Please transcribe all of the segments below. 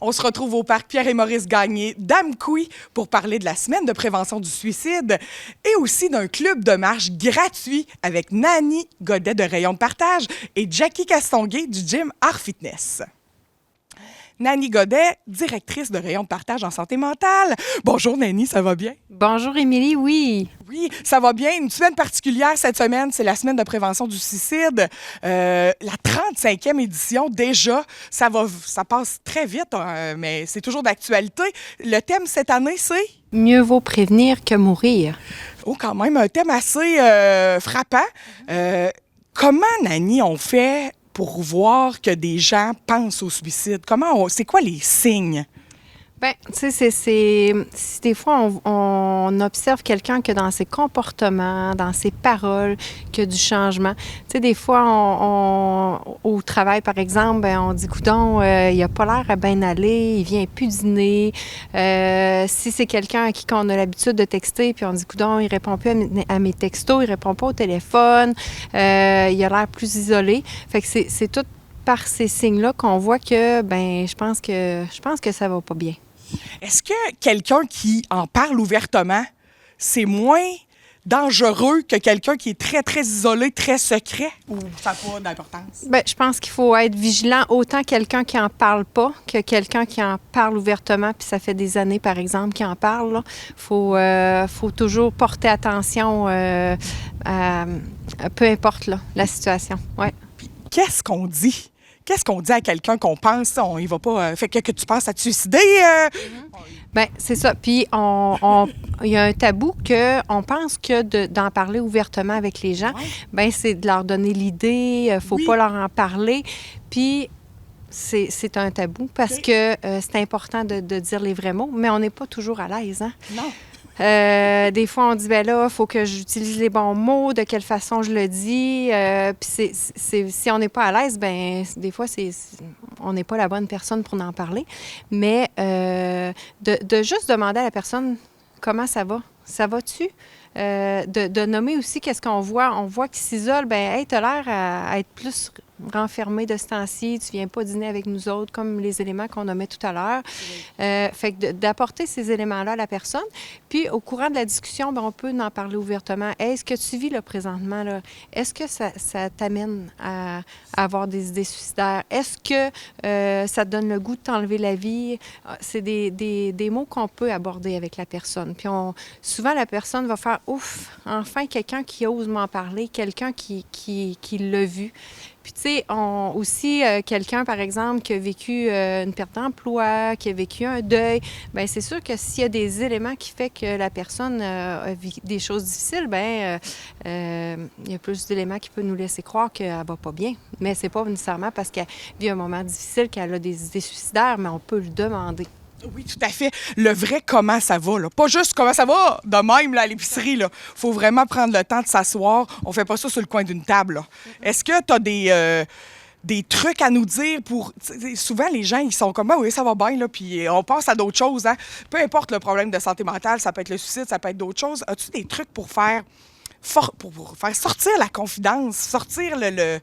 On se retrouve au parc Pierre et Maurice Gagné d'Amqui pour parler de la semaine de prévention du suicide et aussi d'un club de marche gratuit avec Nani Godet de Rayon de Partage et Jackie Castonguay du gym Art Fitness. Nani Godet, directrice de Rayon de Partage en santé mentale. Bonjour Nani, ça va bien? Bonjour Émilie, oui. Oui, ça va bien. Une semaine particulière cette semaine, c'est la semaine de prévention du suicide. La 35e édition déjà, ça passe très vite, mais c'est toujours d'actualité. Le thème cette année, c'est? Mieux vaut prévenir que mourir. Oh, quand même, un thème assez frappant. Comment, Nani, on fait pour voir que des gens pensent au suicide? C'est quoi les signes? Bien, tu sais, si des fois on observe quelqu'un que dans ses comportements, dans ses paroles, qu'il y a du changement. Tu sais, des fois, au travail, par exemple, ben, on dit, coudonc, il a pas l'air à bien aller, il vient plus dîner. Si c'est quelqu'un à qui on a l'habitude de texter, puis on dit, coudonc, il répond plus à mes textos, il répond pas au téléphone, il a l'air plus isolé. Fait que c'est tout par ces signes-là qu'on voit que, ben, je pense que ça va pas bien. Est-ce que quelqu'un qui en parle ouvertement, c'est moins dangereux que quelqu'un qui est très, très isolé, très secret, ou ça n'a pas d'importance? Bien, je pense qu'il faut être vigilant, autant quelqu'un qui n'en parle pas que quelqu'un qui en parle ouvertement, puis ça fait des années, par exemple, qu'il en parle. Il faut toujours porter attention, peu importe la situation. Ouais. Puis, qu'est-ce qu'on dit? Qu'est-ce qu'on dit à quelqu'un qu'on pense, on y va pas, fait que tu penses à te suicider? Bien, c'est ça. Puis, il y a un tabou qu'on pense que d'en parler ouvertement avec les gens, bien, c'est de leur donner l'idée, il ne faut pas leur en parler. Puis, c'est un tabou parce que c'est important de dire les vrais mots, mais on n'est pas toujours à l'aise, hein? Non. Des fois, on dit, ben là, il faut que j'utilise les bons mots, de quelle façon je le dis. Puis si on n'est pas à l'aise, ben des fois, on n'est pas la bonne personne pour en parler. Mais de juste demander à la personne comment ça va. Ça va-tu? De nommer aussi qu'est-ce qu'on voit. On voit qu'il s'isole. Ben, hey, t'as l'air à être plus renfermé de ce temps-ci. Tu viens pas dîner avec nous autres, comme les éléments qu'on nommait tout à l'heure. Fait que d'apporter ces éléments-là à la personne. Puis, au courant de la discussion, ben, on peut en parler ouvertement. Hey, ce que tu vis là, présentement, là, est-ce que ça t'amène à avoir des idées suicidaires? Est-ce que ça te donne le goût de t'enlever la vie? C'est des mots qu'on peut aborder avec la personne. Puis, souvent, la personne va faire « Ouf, enfin, quelqu'un qui ose m'en parler, quelqu'un qui l'a vu. » Puis, tu sais, aussi, quelqu'un, par exemple, qui a vécu une perte d'emploi, qui a vécu un deuil, bien, c'est sûr que s'il y a des éléments qui font que la personne a vécu des choses difficiles, bien, il y a plus d'éléments qui peuvent nous laisser croire qu'elle va pas bien. Mais c'est pas nécessairement parce qu'elle vit un moment difficile qu'elle a des idées suicidaires, mais on peut le demander. Oui, tout à fait. Le vrai comment ça va, là. Pas juste comment ça va de même là, à l'épicerie. Il faut vraiment prendre le temps de s'asseoir. On fait pas ça sur le coin d'une table. Là. Est-ce que tu as des trucs à nous dire pour... Souvent, les gens, ils sont comme « oui, ça va bien, là, puis on passe à d'autres choses. Hein? » Peu importe le problème de santé mentale, ça peut être le suicide, ça peut être d'autres choses. As-tu des trucs pour faire sortir la confidence, sortir le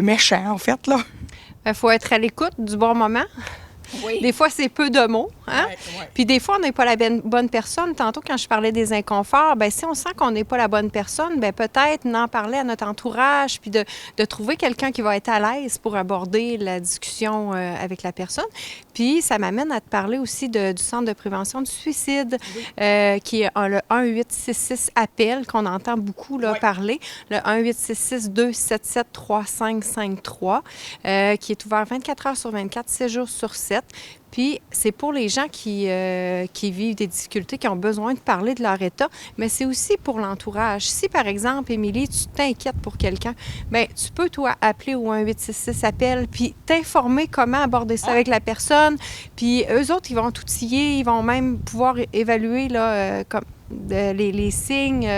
méchant, en fait, là? Il faut être à l'écoute du bon moment. Oui. Des fois, c'est peu de mots. Hein? Ouais. Puis des fois, on n'est pas la bonne personne. Tantôt, quand je parlais des inconforts, bien, si on sent qu'on n'est pas la bonne personne, bien, peut-être en parler à notre entourage, puis de trouver quelqu'un qui va être à l'aise pour aborder la discussion avec la personne. Puis ça m'amène à te parler aussi du Centre de prévention du suicide, qui est le 1-866-APPEL, qu'on entend beaucoup là, parler. Le 1-866-277-3553, qui est ouvert 24 heures sur 24, 7 jours sur 7. Puis, c'est pour les gens qui vivent des difficultés, qui ont besoin de parler de leur état, mais c'est aussi pour l'entourage. Si, par exemple, Émilie, tu t'inquiètes pour quelqu'un, bien, tu peux, toi, appeler au 1-866-APPEL, puis t'informer comment aborder ça avec la personne. Puis, eux autres, ils vont t'outiller, ils vont même pouvoir évaluer, là, comme les signes,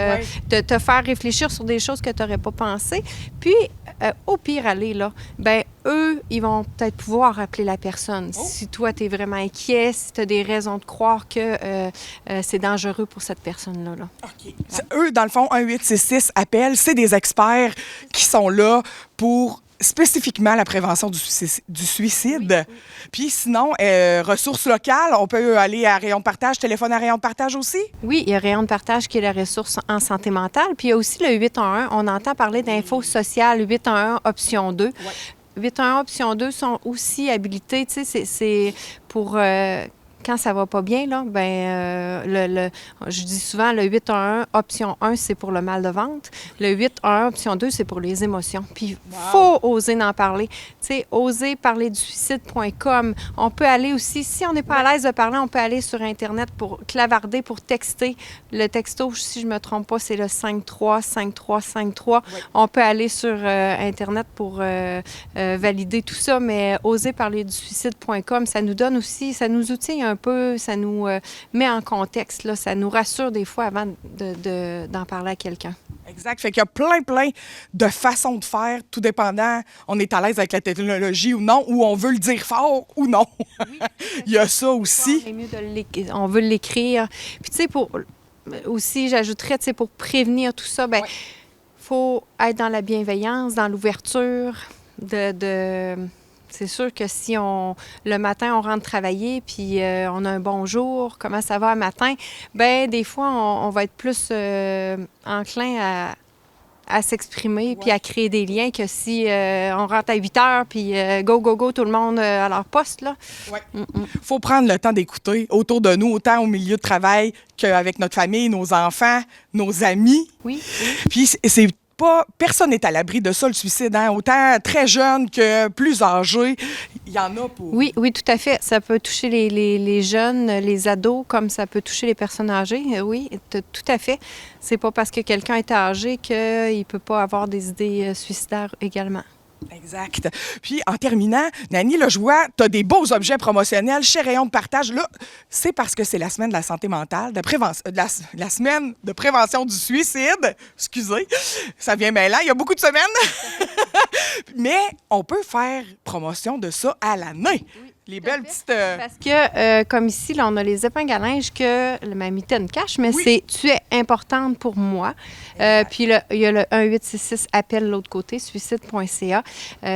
de te faire réfléchir sur des choses que tu n'aurais pas pensé. Puis, au pire, aller là, bien, eux, ils vont peut-être pouvoir appeler la personne. Si toi, tu es vraiment inquiet, si tu as des raisons de croire que c'est dangereux pour cette personne-là. Là. OK. Eux, dans le fond, 1-866-APPEL, c'est des experts qui sont là pour spécifiquement la prévention du suicide. Oui. Puis sinon, ressources locales, on peut aller à Rayon de partage, téléphone à Rayon de partage aussi? Oui, il y a Rayon de partage qui est la ressource en santé mentale. Puis il y a aussi le 811. On entend parler d'info sociale 811 option 2. Oui. 811 option 2 sont aussi habilités, tu sais, c'est pour... quand ça va pas bien, là, je dis souvent le 811 option 1, c'est pour le mal de ventre. Le 811 option 2, c'est pour les émotions. Puis il faut oser en parler. Tu sais, oser parler du suicide.com. On peut aller aussi, si on n'est pas à l'aise de parler, on peut aller sur Internet pour clavarder, pour texter. Le texto, si je ne me trompe pas, c'est le 535353. Oui. On peut aller sur Internet pour valider tout ça, mais oser parler du suicide.com, ça nous donne aussi, ça nous outille un peu, ça nous met en contexte, là, ça nous rassure des fois avant d'en parler à quelqu'un. Exact. Fait qu'il y a plein de façons de faire, tout dépendant, on est à l'aise avec la technologie ou non, ou on veut le dire fort ou non. Oui, il y a ça aussi. On veut l'écrire. Puis tu sais, aussi, j'ajouterais, tu sais, pour prévenir tout ça, bien, faut être dans la bienveillance, dans l'ouverture, C'est sûr que si le matin, on rentre travailler, puis on a un bon jour, comment ça va le matin, bien, des fois, on va être plus enclin à s'exprimer puis à créer des liens que si on rentre à 8 heures, puis go, tout le monde à leur poste, là. Oui. Faut prendre le temps d'écouter autour de nous, autant au milieu de travail qu'avec notre famille, nos enfants, nos amis. Oui. Puis c'est personne n'est à l'abri de ça, le suicide. Hein? Autant très jeune que plus âgé, il y en a pour... Oui, tout à fait. Ça peut toucher les jeunes, les ados, comme ça peut toucher les personnes âgées. Oui, tout à fait. C'est pas parce que quelqu'un est âgé qu'il ne peut pas avoir des idées suicidaires également. Exact. Puis, en terminant, Nanny, là, je vois, tu as des beaux objets promotionnels chez Rayon de partage. Là, c'est parce que c'est la semaine de la santé mentale, la semaine de prévention du suicide. Excusez, ça vient mêlant. Il y a beaucoup de semaines. Mais on peut faire promotion de ça à l'année. Oui. Les belles petites... Parce que, comme ici, là, on a les épingles à linge que ma mitaine cache, mais c'est « Tu es importante pour moi ». Puis il y a le 1866 appel de l'autre côté, suicide.ca.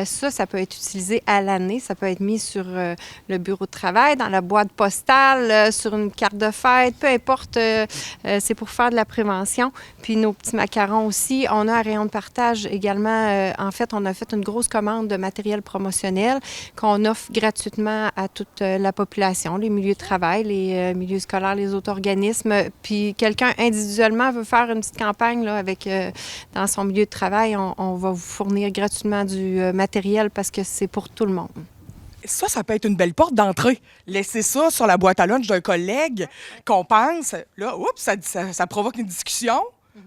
Ça peut être utilisé à l'année. Ça peut être mis sur le bureau de travail, dans la boîte postale, sur une carte de fête, peu importe. C'est pour faire de la prévention. Puis nos petits macarons aussi. On a un rayon de partage également. En fait, on a fait une grosse commande de matériel promotionnel qu'on offre gratuitement à toute la population, les milieux de travail, les milieux scolaires, les autres organismes. Puis quelqu'un individuellement veut faire une petite campagne là, dans son milieu de travail, on va vous fournir gratuitement du matériel parce que c'est pour tout le monde. Ça peut être une belle porte d'entrée. Laisser ça sur la boîte à lunch d'un collègue qu'on pense, là, oups, ça provoque une discussion.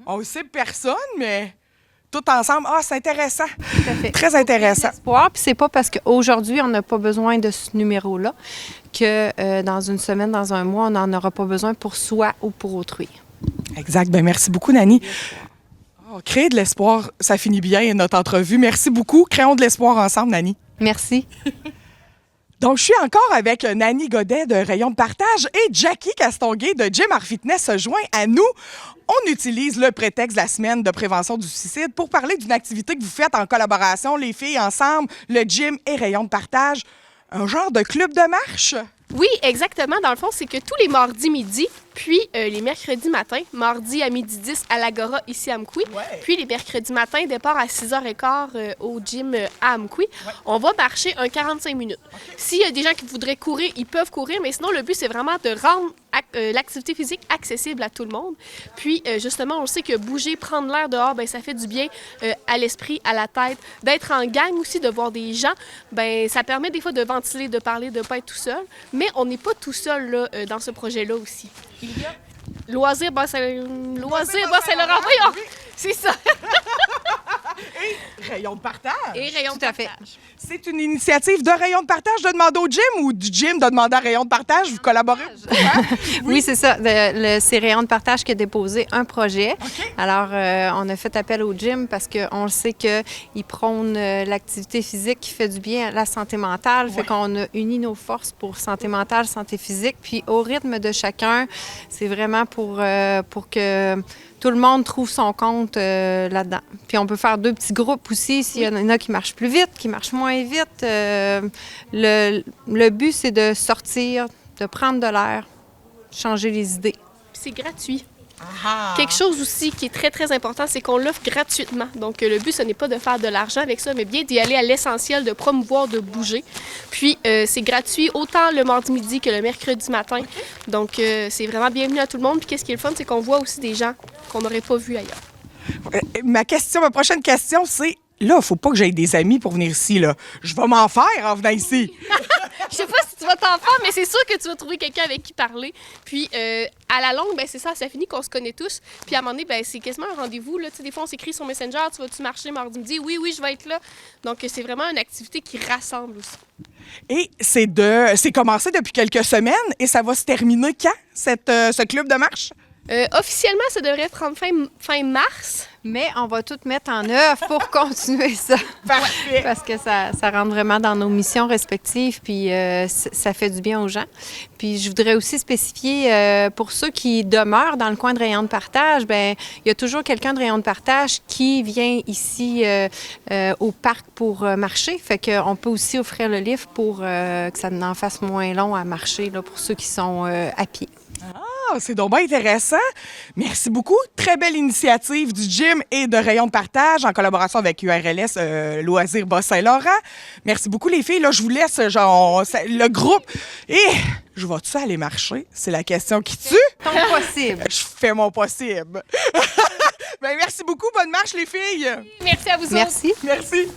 On ne sait personne, mais... Tout ensemble, c'est intéressant. Tout à fait. Très intéressant. Puis c'est pas parce qu'aujourd'hui, on n'a pas besoin de ce numéro-là que dans une semaine, dans un mois, on n'en aura pas besoin pour soi ou pour autrui. Exact. Bien, merci beaucoup, Nanny. Créer de l'espoir, ça finit bien notre entrevue. Merci beaucoup. Créons de l'espoir ensemble, Nanny. Merci. Donc, je suis encore avec Nanny Godet de Rayon de partage et Jackie Castonguay de Gym Art Fitness se joint à nous. On utilise le prétexte de la semaine de prévention du suicide pour parler d'une activité que vous faites en collaboration, les filles ensemble, le gym et Rayon de partage. Un genre de club de marche? Oui, exactement. Dans le fond, c'est que tous les mardis midi, puis les mercredis matin, mardi à 12h10 à l'Agora ici à Amqui, puis les mercredis matin, départ à 6h15 au gym à Amqui, on va marcher un 45 minutes. Okay. S'il y a des gens qui voudraient courir, ils peuvent courir, mais sinon, le but, c'est vraiment de rendre l'activité physique accessible à tout le monde. Puis, justement, on sait que bouger, prendre l'air dehors, bien, ça fait du bien à l'esprit, à la tête. D'être en gang aussi, de voir des gens, bien, ça permet des fois de ventiler, de parler, de ne pas être tout seul. Mais on n'est pas tout seul là, dans ce projet-là aussi. Il y a Loisirs Bas-Saint-Laurent. Voyons! C'est ça! Et Rayon de partage. Et Rayon de partage. C'est une initiative de Rayon de partage de demander au gym ou du gym de demander à Rayon de partage? Vous collaborez? Hein? Oui, c'est ça. C'est Rayon de partage qui a déposé un projet. Okay. Alors, on a fait appel au gym parce qu'on le sait qu'il prône l'activité physique qui fait du bien à la santé mentale. Fait qu'on a uni nos forces pour santé mentale, santé physique. Puis au rythme de chacun, c'est vraiment pour que tout le monde trouve son compte là-dedans. Puis on peut faire 2 petits groupes aussi, s'il y en a qui marchent plus vite, qui marchent moins vite. Le but, c'est de sortir, de prendre de l'air, changer les idées. C'est gratuit. Ah. Quelque chose aussi qui est très, très important, c'est qu'on l'offre gratuitement. Donc, le but, ce n'est pas de faire de l'argent avec ça, mais bien d'y aller à l'essentiel, de promouvoir, de bouger. Puis, c'est gratuit autant le mardi midi que le mercredi matin. Donc, c'est vraiment bienvenu à tout le monde. Puis, qu'est-ce qui est le fun, c'est qu'on voit aussi des gens qu'on n'aurait pas vus ailleurs. Ma prochaine question, c'est... Là, il faut pas que j'aie des amis pour venir ici, là. Je vais m'en faire en venant ici. Je sais pas si tu vas t'en faire, mais c'est sûr que tu vas trouver quelqu'un avec qui parler. Puis, à la longue, ben c'est ça finit qu'on se connaît tous. Puis, à un moment donné, ben, c'est quasiment un rendez-vous. Là. Tu sais, des fois, on s'écrit sur Messenger, tu vas-tu marcher mardi midi? Oui, je vais être là. Donc, c'est vraiment une activité qui rassemble aussi. Et c'est commencé depuis quelques semaines et ça va se terminer quand, ce club de marche? Officiellement, ça devrait prendre fin mars. Mais on va tout mettre en œuvre pour continuer ça. Parfait. Parce que ça rentre vraiment dans nos missions respectives, puis ça fait du bien aux gens. Puis je voudrais aussi spécifier, pour ceux qui demeurent dans le coin de Rayon de partage, bien, il y a toujours quelqu'un de Rayon de partage qui vient ici au parc pour marcher. Fait qu'on peut aussi offrir le lift pour que ça en fasse moins long à marcher là, pour ceux qui sont à pied. Ah, c'est donc bien intéressant. Merci beaucoup. Très belle initiative du gym et de Rayon de partage en collaboration avec URLS Loisirs Bas-Saint-Laurent. Merci beaucoup, les filles. Là, je vous laisse le groupe. Et je vais-tu aller marcher? C'est la question qui tue. Ton possible. Je fais mon possible. Ben, merci beaucoup. Bonne marche, les filles. Merci à vous autres. Merci. Merci.